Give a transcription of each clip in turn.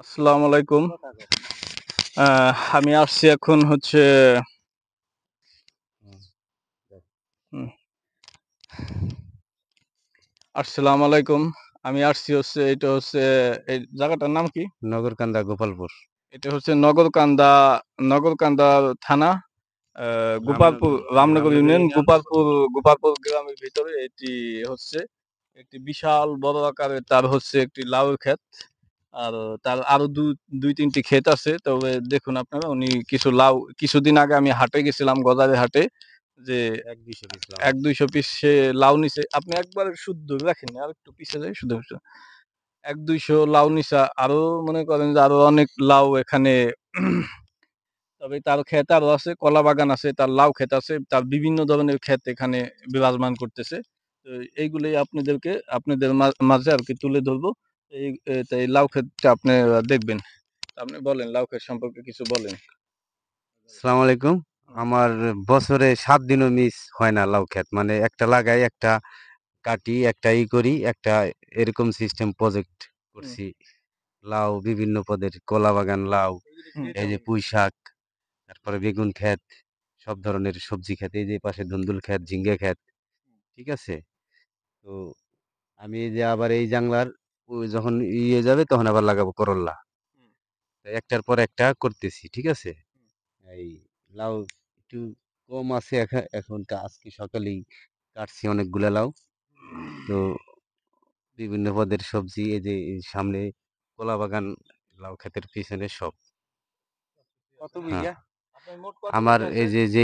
আসসালামু আলাইকুম। আমি আসছি এখন হচ্ছে হুম, আসসালামু আলাইকুম। আমি আসছি হচ্ছে এটা হচ্ছে এই জায়গাটার নাম কি? নগরকান্দা গোপালপুর এটা হচ্ছে নগরকান্দা থানা, আ গোপালপুর রামনগর রামনগর রামনগর ইউনিয়ন ইউনিয়ন গোপালপুর গ্রামের ভিতরে এটি হচ্ছে একটি বিশাল বড় আকারের তার হচ্ছে একটি লাউয়ের ক্ষেত। আর তার আরো ২-৩ টি ক্ষেত আছে। তবে দেখুন আপনারা উনি কিছু লাউ কিছুদিন আগে আমি হাটে গেছিলাম গজারিয়া হাটে যে ১-২০০ পিস লাউ। ১-২০০ পিস সে লাউ নিছে। আপনি একবারে শুদ্ধ রাখেন আরেকটু পিছে যাই শুদ্ধ, শুদ্ধ। ১-২০০ লাউ নিছে। আরো মনে করেন যে আরো অনেক লাউ এখানে তবে তার ক্ষেত আরো আছে, কলা বাগান আছে, তার লাউ ক্ষেত আছে, তার বিভিন্ন ধরনের ক্ষেত এখানে বিরাজমান করতেছে। তো এইগুলোই আপনাদের মাঝে আরকি তুলে ধরবো। তো এই লাউ ক্ষেতটা আপনারা দেখবেন। আপনি বলেন লাউ ক্ষেত সম্পর্কে কিছু বলেন। আসসালামু আলাইকুম। হুম, আমার বছরে ৭ দিনও মিস হয় না লাউ ক্ষেত। মানে একটা লাগাই, একটা কাটি, একটা করি, একটা এরকম সিস্টেম প্রজেক্ট হুম, করছি। লাউ বিভিন্ন পদের কলা বাগান, লাউ, হুম, এই যে পুঁই শাক, তারপরে বেগুন ক্ষেত, সব ধরনের সবজি ক্ষেত, এই যে পাশে ধুন্দুল ক্ষেত, ঝিঙ্গে ক্ষেত। ঠিক আছে? তো আমি এই যে আবার এই জাংলার যখন যাবে তখন আবার লাগাবো করল্লা। হুম, তো একটার পর একটা করতেছি। ঠিক আছে? হুম, এই লাউ একটু কম আছে এখন আজকে সকালেই কাটছি অনেকগুলা লাউ। তো বিভিন্ন পদের সবজি এই যে এই সামনে কলা বাগান, লাউ ক্ষেতের পিছনে সব। কত হ্যাঁ, বিঘা? আপনার মোট কত আমার বিঘা এই আছে? যে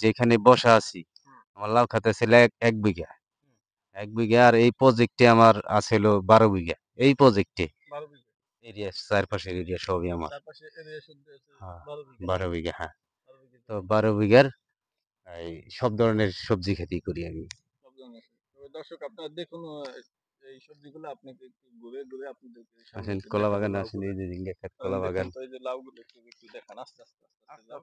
যেখানে বসা আছি, হুম, আমার লাউ ক্ষেত ছিল এক বিঘা। হুম, ১ বিঘা আর এই প্রজেক্টে আমার আছিল ১২ বিঘা। এই প্রজেক্টে ১২ বিঘা। এরিয়া চারপাশের এরিয়া সবই আমার। চারপাশে এরিয়া শুদ্ধ আছে হ্যাঁ, ১২ বিঘা না? ১২ বিঘা, হ্যাঁ। ১২ বিঘা তো জমি। ১২ বিঘার এই সব ধরনের সবজি খেতি করি আমি। সব ধরনের আছে। তবে দর্শক আপনারা দেখুন এই সবজিগুলো আপনাকে একটু ঘুরে আপনাদেরকে সামনে আসেন একটু কলা দেখাবো বাগানে আসেন, লাউগুলো। এই যে ঝিঙ্গা ক্ষেত, কারণ কলা দেখুন বাগান। তো এই যে লাউগুলো একটু দেখান আস্তে যাও।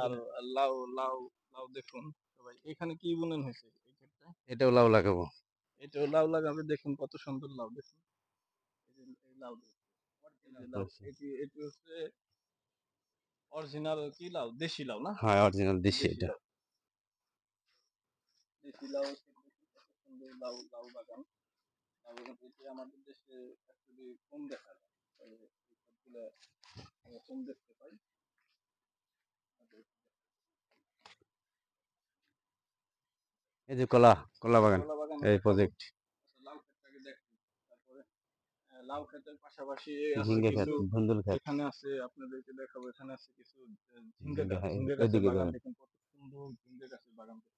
আর লাউ লাউ লাউ দেখুন সবাই। এখানে কি বুনন হয়েছে এই ক্ষেতটা? এটাও লাউ লাগাবো। এটাও লাউ লাগাবে দেখুন কত সুন্দর লাউ দেখুন। এই লাউ দেখুন। এই যে লাউ এটি হচ্ছে অরিজিনাল কি লাউ? দেশি লাউ না? হ্যাঁ, অরিজিনাল দেশি দেশি এটা। লাউ। দেশি লাউ দেখুন কত সুন্দর লাউ লাউ বাগান। লাউ বাগান এটি আমাদের দেশে অ্যাকচুয়ালি কম দেখা যায়। তবে এই সবগুলা আমরা কম দেখতে পাই। এই যে কলা বাগান, কলা বাগান এই দেখাবো। প্রজেক্ট। আচ্ছা লাউ ক্ষেতটাকে দেখি। তারপরে লাউ ক্ষেতের পাশাপাশি আছে ঝিঙ্গা ক্ষেত, কিছু ধুন্দুল ক্ষেত, এখানে আছে আপনাদেরকে দেখাবো এখানে আছে কিছু ঝিঙ্গা, হ্যাঁ, ঝিঙ্গা গাছের এদিকে বাগান যাবেন। দেখুন কত সুন্দর ঝিঙ্গা গাছের বাগান দেখুন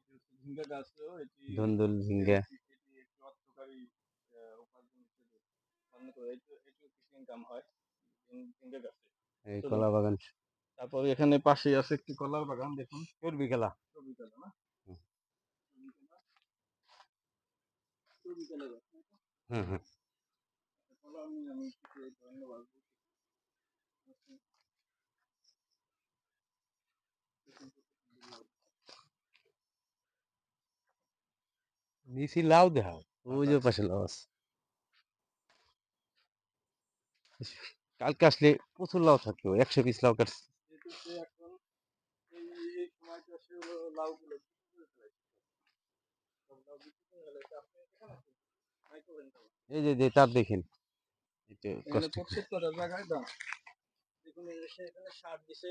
এটি হচ্ছে ঝিঙ্গা গাছও এটি ধুন্দুল, ঝিঙ্গা, এটি একটি অর্থকারী উপার্জন হিসেবে মনে করে এটিও কিছু ইনকাম হয় ঝিঙ্গা গাছে এই চলুন কলা বাগান। তারপর এখানে পাশেই আছে একটি কলার বাগান দেখুন চর্বি খেলা। চবি কলা না চবি কলা চবি কলা গাছ হুম, হুম। কলা আমি কিছু ধন্যবাদ নিচে লাউ দেখা, ওই আচ্ছা যে আচ্ছা পাশে লাউ আছে। কালকে আসলে প্রচুর লাউ থাকতো, ১০০ পিস লাউ কাটছে। এটাতে এখন এই সময়টা সে লাউ গুলো বিক্রি করে ফেলাইছে সব লাউ বিক্রি করে ফেলাইছে আপনি এখানে আছেন নাই করেন দাও এই যে তার দেখেন, এটা এখানে কষ্ট। প্রত্যেকটা জায়গায় দাম দেখুন এসে এখানে সার দিছে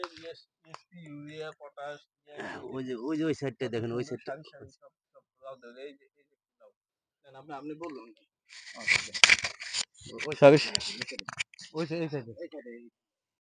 এসপি ইউরিয়া পটাশ ডিআইপি ওই সাইডটা কত দেখেন, ওই সুন্দর সাইডটা। সারি সারি সব লাউ দেয় এই যে লাউ দেন আপনি বলুন আচ্ছা ওই সারি ওই সাইডে